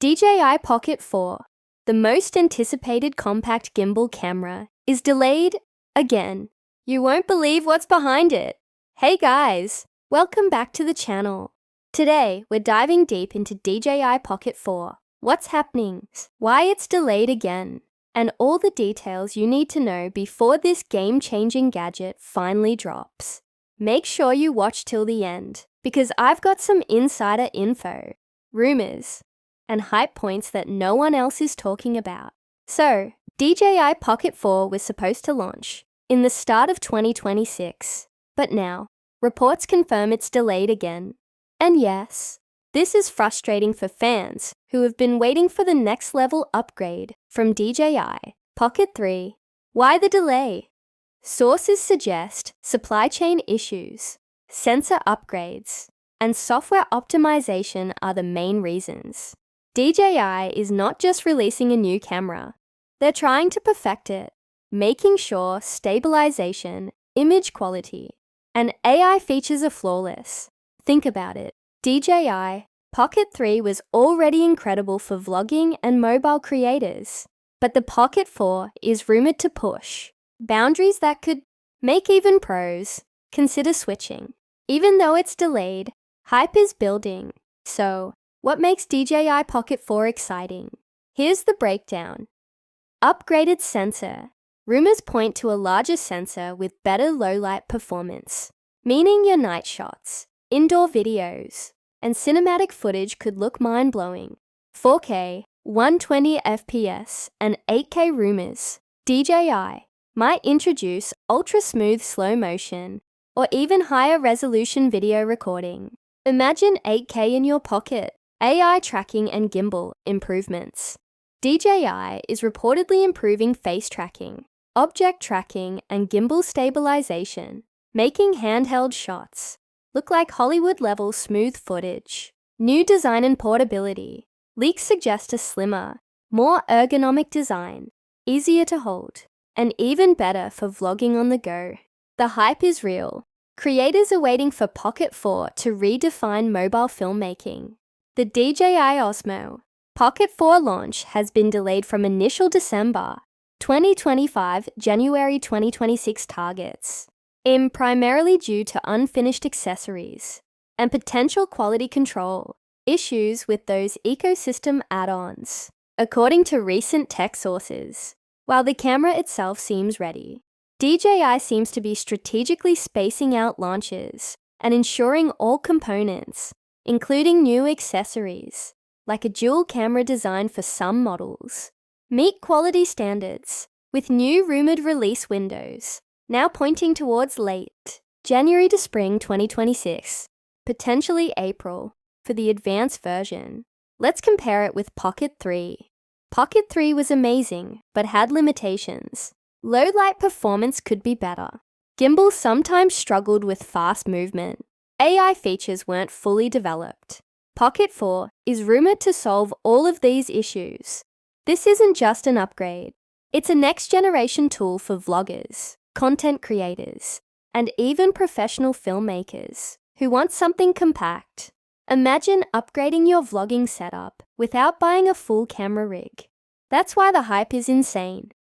DJI Pocket 4, the most anticipated compact gimbal camera, is delayed again. You won't believe what's behind it. Hey guys, welcome back to the channel. Today, we're diving deep into DJI Pocket 4, what's happening, why it's delayed again, and all the details you need to know before this game-changing gadget finally drops. Make sure you watch till the end, because I've got some insider info, rumors, and hype points that no one else is talking about. So, DJI Pocket 4 was supposed to launch in the start of 2026, but now, reports confirm it's delayed again. And yes, this is frustrating for fans who have been waiting for the next level upgrade from DJI Pocket 3. Why the delay? Sources suggest supply chain issues, sensor upgrades, and software optimization are the main reasons. DJI is not just releasing a new camera, they're trying to perfect it, making sure stabilization, image quality, and AI features are flawless. Think about it. DJI Pocket 3 was already incredible for vlogging and mobile creators, but the Pocket 4 is rumored to push boundaries that could make even pros consider switching. Even though it's delayed, hype is building. So, what makes DJI Pocket 4 exciting? Here's the breakdown. Upgraded sensor. Rumors point to a larger sensor with better low-light performance, meaning your night shots, indoor videos, and cinematic footage could look mind-blowing. 4K, 120 FPS, and 8K rumors. DJI might introduce ultra-smooth slow motion or even higher resolution video recording. Imagine 8K in your pocket. AI tracking and gimbal improvements. DJI is reportedly improving face tracking, object tracking, and gimbal stabilization, making handheld shots look like Hollywood-level smooth footage. New design and portability. Leaks suggest a slimmer, more ergonomic design, easier to hold, and even better for vlogging on the go. The hype is real. Creators are waiting for Pocket 4 to redefine mobile filmmaking. The DJI Osmo Pocket 4 launch has been delayed from initial December 2025 January 2026 targets, primarily due to unfinished accessories and potential quality control issues with those ecosystem add-ons, according to recent tech sources. While the camera itself seems ready, DJI seems to be strategically spacing out launches and ensuring all components, including new accessories, like a dual camera design for some models, meet quality standards, with new rumored release windows now pointing towards late January to spring 2026, potentially April, for the advanced version. Let's compare it with Pocket 3. Pocket 3 was amazing, but had limitations. Low light performance could be better. Gimbal sometimes struggled with fast movement. AI features weren't fully developed. Pocket 4 is rumored to solve all of these issues. This isn't just an upgrade. It's a next-generation tool for vloggers, content creators, and even professional filmmakers who want something compact. Imagine upgrading your vlogging setup without buying a full camera rig. That's why the hype is insane.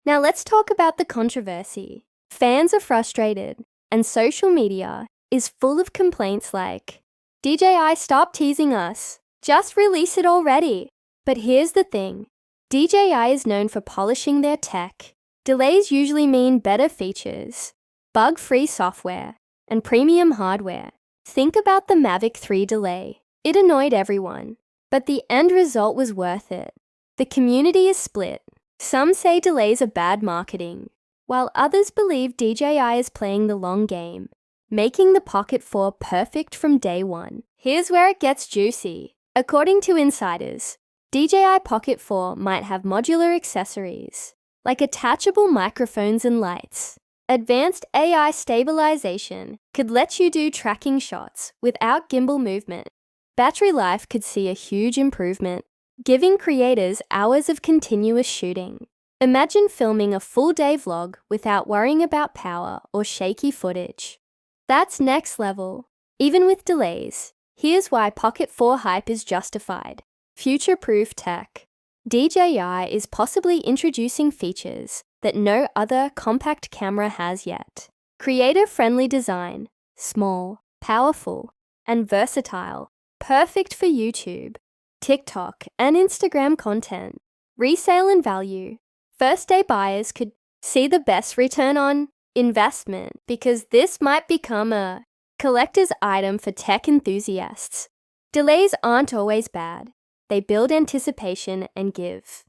Now let's talk about the controversy. Fans are frustrated, and social media is full of complaints like, DJI, stop teasing us. Just release it already. But here's the thing. DJI is known for polishing their tech. Delays usually mean better features, bug-free software, and premium hardware. Think about the Mavic 3 delay. It annoyed everyone, but the end result was worth it. The community is split. Some say delays are bad marketing, while others believe DJI is playing the long game, making the Pocket 4 perfect from day one. Here's where it gets juicy. According to insiders, DJI Pocket 4 might have modular accessories, like attachable microphones and lights. Advanced AI stabilization could let you do tracking shots without gimbal movement. Battery life could see a huge improvement, giving creators hours of continuous shooting. Imagine filming a full-day vlog without worrying about power or shaky footage. That's next level. Even with delays, here's why Pocket 4 hype is justified. Future-proof tech. DJI is possibly introducing features that no other compact camera has yet. Creator-friendly design, small, powerful, and versatile, perfect for YouTube, TikTok, and Instagram content. Resale and value. First-day buyers could see the best return on investment because this might become a collector's item for tech enthusiasts. Delays aren't always bad. They build anticipation and give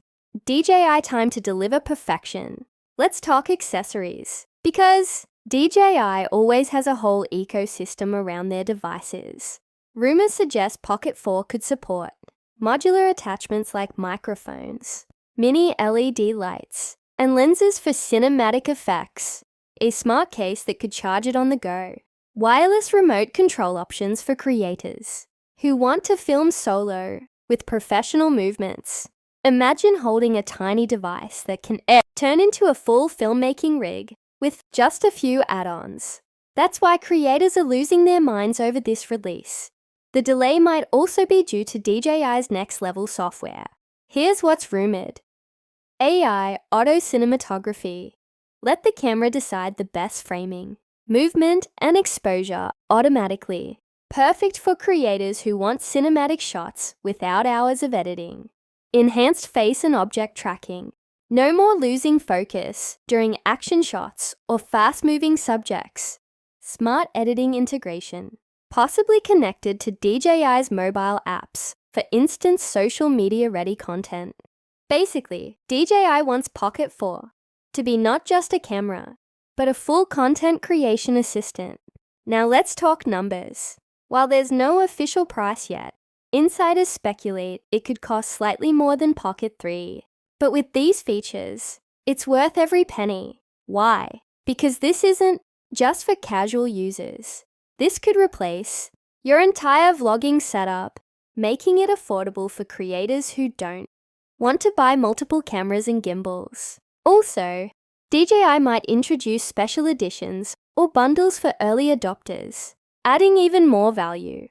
DJI time to deliver perfection. Let's talk accessories. Because DJI always has a whole ecosystem around their devices. Rumors suggest Pocket 4 could support modular attachments like microphones, mini LED lights, and lenses for cinematic effects, a smart case that could charge it on the go, wireless remote control options for creators who want to film solo with professional movements. Imagine holding a tiny device that can turn into a full filmmaking rig with just a few add-ons. That's why creators are losing their minds over this release. The delay might also be due to DJI's next-level software. Here's what's rumored. AI auto cinematography. Let the camera decide the best framing, movement, and exposure automatically. Perfect for creators who want cinematic shots without hours of editing. Enhanced face and object tracking. No more losing focus during action shots or fast-moving subjects. Smart editing integration. Possibly connected to DJI's mobile apps for instant social media-ready content. Basically, DJI wants Pocket 4 to be not just a camera, but a full content creation assistant. Now let's talk numbers. While there's no official price yet, insiders speculate it could cost slightly more than Pocket 3. But with these features, it's worth every penny. Why? Because this isn't just for casual users. This could replace your entire vlogging setup, making it affordable for creators who don't want to buy multiple cameras and gimbals. Also, DJI might introduce special editions or bundles for early adopters, adding even more value.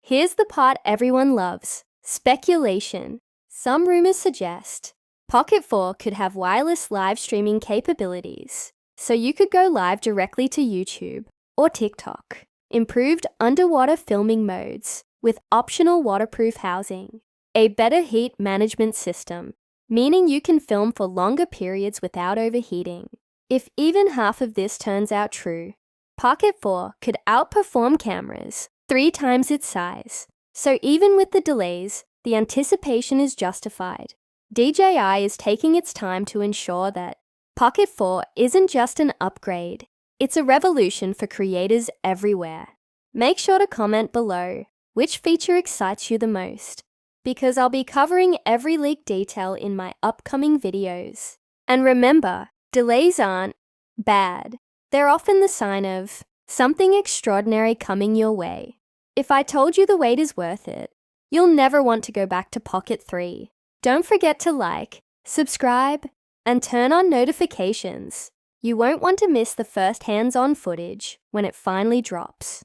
Here's the part everyone loves: speculation. Some rumors suggest Pocket 4 could have wireless live streaming capabilities, so you could go live directly to YouTube or TikTok. Improved underwater filming modes with optional waterproof housing. A better heat management system, meaning you can film for longer periods without overheating. If even half of this turns out true, Pocket 4 could outperform cameras 3 times its size. So even with the delays, the anticipation is justified. DJI is taking its time to ensure that Pocket 4 isn't just an upgrade, it's a revolution for creators everywhere. Make sure to comment below which feature excites you the most, because I'll be covering every leak detail in my upcoming videos. And remember, delays aren't bad. They're often the sign of something extraordinary coming your way. If I told you the wait is worth it, you'll never want to go back to Pocket 3. Don't forget to like, subscribe, and turn on notifications. You won't want to miss the first hands-on footage when it finally drops.